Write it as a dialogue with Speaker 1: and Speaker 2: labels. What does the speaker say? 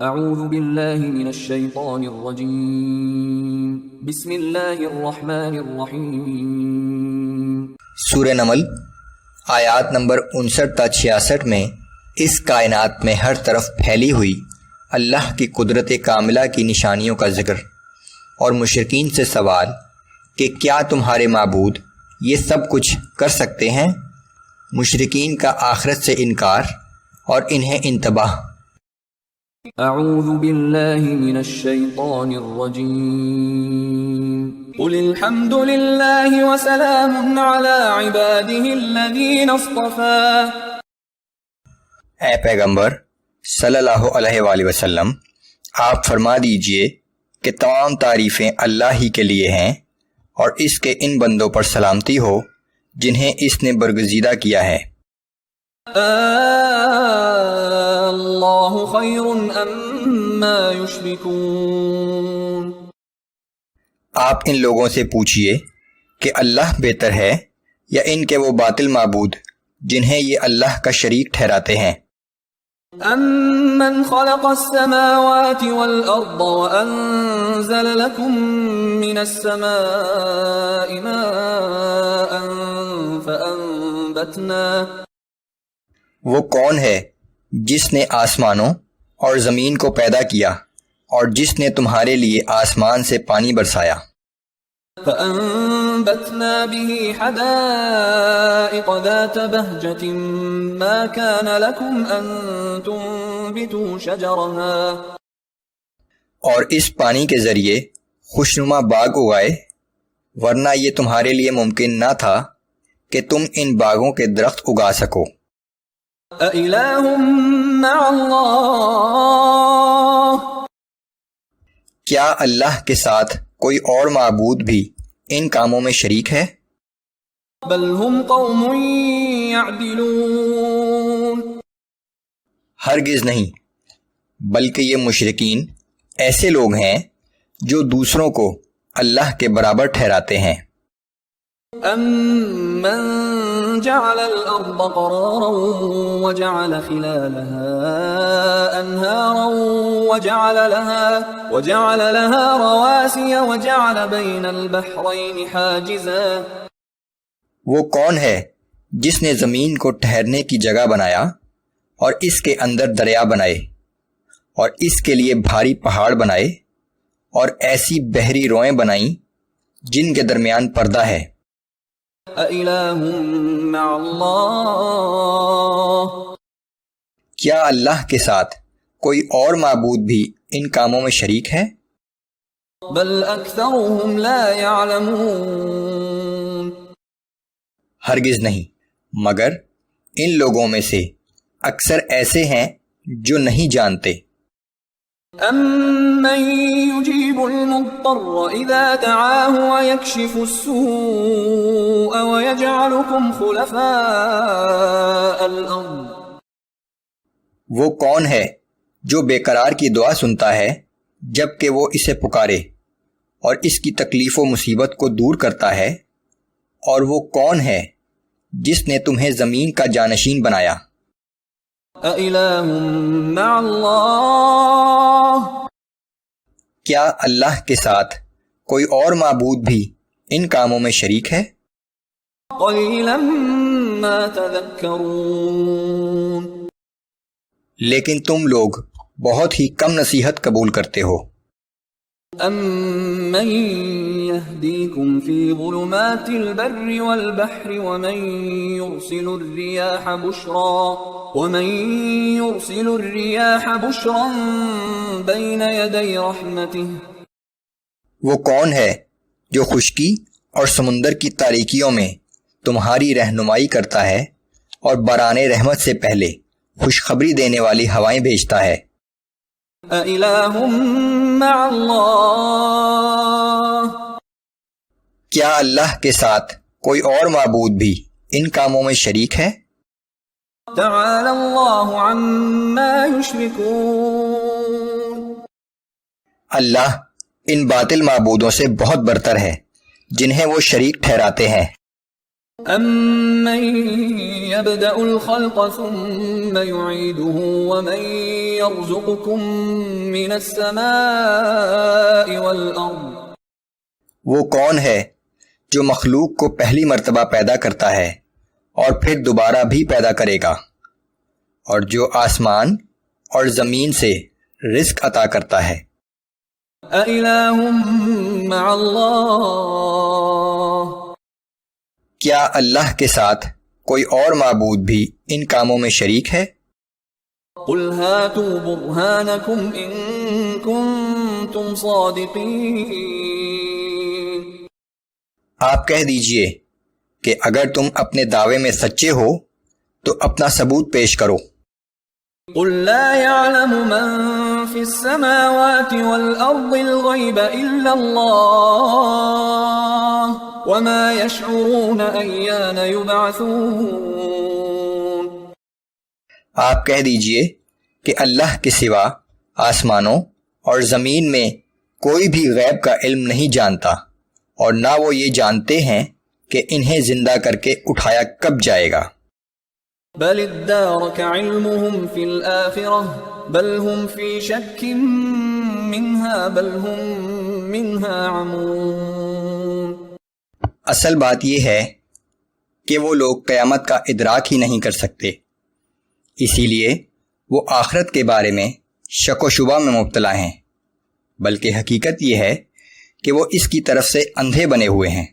Speaker 1: اعوذ باللہ من الشیطان الرجیم بسم اللہ الرحمن الرحیم۔
Speaker 2: سورہ نمل آیات نمبر 59 تا 66 میں اس کائنات میں ہر طرف پھیلی ہوئی اللہ کی قدرت کاملہ کی نشانیوں کا ذکر اور مشرکین سے سوال کہ کیا تمہارے معبود یہ سب کچھ کر سکتے ہیں؟ مشرکین کا آخرت سے انکار اور انہیں انتباہ۔
Speaker 1: اعوذ باللہ من الشیطان الرجیم قل الحمد للہ وسلام علی عبادہ الذین اصطفى۔
Speaker 2: اے پیغمبر صلی اللہ علیہ وآلہ وسلم، آپ فرما دیجئے کہ تمام تعریفیں اللہ ہی کے لیے ہیں اور اس کے ان بندوں پر سلامتی ہو جنہیں اس نے برگزیدہ کیا ہے۔
Speaker 1: اللہ خیر اما یشرکون۔
Speaker 2: آپ ان لوگوں سے پوچھئے کہ اللہ بہتر ہے یا ان کے وہ باطل معبود جنہیں یہ اللہ کا شریک ٹھہراتے ہیں۔
Speaker 1: امن خلق السماوات والارض وانزل لكم من السماء ماء فانبتنا۔
Speaker 2: وہ کون ہے جس نے آسمانوں اور زمین کو پیدا کیا اور جس نے تمہارے لیے آسمان سے پانی برسایا۔
Speaker 1: فأنبتنا به حدائق ذات بهجة ما كان لكم أن تنبتوا شجرها۔
Speaker 2: اور اس پانی کے ذریعے خوشنما باغ اگائے، ورنہ یہ تمہارے لیے ممکن نہ تھا کہ تم ان باغوں کے درخت اگا سکو۔
Speaker 1: أَإِلَٰهٌ مَّعَ اللَّهِ۔
Speaker 2: کیا اللہ کے ساتھ کوئی اور معبود بھی ان کاموں میں شریک ہے؟
Speaker 1: بل هم قوم يعدلون۔
Speaker 2: ہرگز نہیں، بلکہ یہ مشرکین ایسے لوگ ہیں جو دوسروں کو اللہ کے برابر ٹھہراتے ہیں۔
Speaker 1: أَمَّن جَعَلَ الْأَرْضَ قَرَارًا وَجَعَلَ خِلَالَهَا أَنْهَارًا وَجَعَلَ لَهَا رَوَاسِيَ وَجَعَلَ بَيْنَ الْبَحْرَيْنِ حَاجِزًا۔
Speaker 2: وہ کون ہے جس نے زمین کو ٹھہرنے کی جگہ بنایا اور اس کے اندر دریا بنائے اور اس کے لیے بھاری پہاڑ بنائے اور ایسی بحری روئیں بنائیں جن کے درمیان پردہ ہے۔
Speaker 1: أَإِلَٰهٌ مَّعَ اللَّهِ۔
Speaker 2: کیا اللہ کے ساتھ کوئی اور معبود بھی ان کاموں میں شریک ہے؟
Speaker 1: بل أَكْثَرُهُمْ لَا يَعْلَمُونَ۔
Speaker 2: ہرگز نہیں، مگر ان لوگوں میں سے اکثر ایسے ہیں جو نہیں جانتے۔
Speaker 1: أَمَّن يُجِيبُ الْمُضْطَرَّ إِذَا دَعَاهُ وَيَكْشِفُ السُّوءَ وَيَجْعَلُكُمْ خُلَفَاءَ الْأَرْضِ۔
Speaker 2: وہ کون ہے جو بے قرار کی دعا سنتا ہے جب کہ وہ اسے پکارے اور اس کی تکلیف و مصیبت کو دور کرتا ہے؟ اور وہ کون ہے جس نے تمہیں زمین کا جانشین بنایا؟
Speaker 1: أَإِلَٰهٌ مَّعَ اللَّهِ۔
Speaker 2: کیا اللہ کے ساتھ کوئی اور معبود بھی ان کاموں میں شریک ہے؟
Speaker 1: قَلِيلًا مَّا تَذَكَّرُونَ۔
Speaker 2: لیکن تم لوگ بہت ہی کم نصیحت قبول کرتے ہو۔
Speaker 1: أَمَّن يَهْدِيكُمْ فِي ظُلُمَاتِ الْبَرِّ وَالْبَحْرِ وَمَن يُرْسِلُ الرِّيَاحَ بُشْرًا بَيْنَ يَدَيْ رَحْمَتِهِ۔
Speaker 2: وہ کون ہے جو خشکی اور سمندر کی تاریکیوں میں تمہاری رہنمائی کرتا ہے اور باران رحمت سے پہلے خوشخبری دینے والی ہوائیں بھیجتا ہے؟
Speaker 1: أَإِلَٰهٌ مَّعَ اللَّهِ۔
Speaker 2: کیا اللہ کے ساتھ کوئی اور معبود بھی ان کاموں میں شریک ہے؟
Speaker 1: تَعَالَى اللَّهُ عَمَّا يُشْرِكُونَ۔
Speaker 2: اللہ ان باطل معبودوں سے بہت برتر ہے جنہیں وہ شریک ٹھہراتے ہیں۔
Speaker 1: أَمَّن يَبْدَأُ الْخَلْقَ ثُمَّ يُعِيدُهُ وَمَن يَرْزُقُكُم مِّنَ السَّمَاءِ وَالْأَرْضِ
Speaker 2: وہ کون ہے جو مخلوق کو پہلی مرتبہ پیدا کرتا ہے اور پھر دوبارہ بھی پیدا کرے گا، اور جو آسمان اور زمین سے رزق عطا کرتا ہے؟
Speaker 1: أَإِلَٰهٌ مَّعَ اللَّهِ
Speaker 2: کیا اللہ کے ساتھ کوئی اور معبود بھی ان کاموں میں شریک ہے؟
Speaker 1: قُلْ هَاتُوا بُرْهَانَكُمْ إِن كُنتُمْ صَادِقِينَ
Speaker 2: آپ کہہ دیجئے کہ اگر تم اپنے دعوے میں سچے ہو تو اپنا ثبوت پیش کرو۔
Speaker 1: قُلْ لَا يَعْلَمُ مَن فِي السَّمَاوَاتِ وَالْأَرْضِ الْغَيْبَ إِلَّا اللَّهُ وَمَا يَشْعُرُونَ أَيَّانَ يُبْعَثُونَ
Speaker 2: آپ کہہ دیجئے کہ اللہ کے سوا آسمانوں اور زمین میں کوئی بھی غیب کا علم نہیں جانتا، اور نہ وہ یہ جانتے ہیں کہ انہیں زندہ کر کے اٹھایا کب جائے گا۔
Speaker 1: بل ادارك علمهم في الآخرة بل هم في شك منها بل هم منها عمون
Speaker 2: اصل بات یہ ہے کہ وہ لوگ قیامت کا ادراک ہی نہیں کر سکتے، اسی لیے وہ آخرت کے بارے میں شک و شبہ میں مبتلا ہیں، بلکہ حقیقت یہ ہے کہ وہ اس کی طرف سے اندھے بنے ہوئے ہیں۔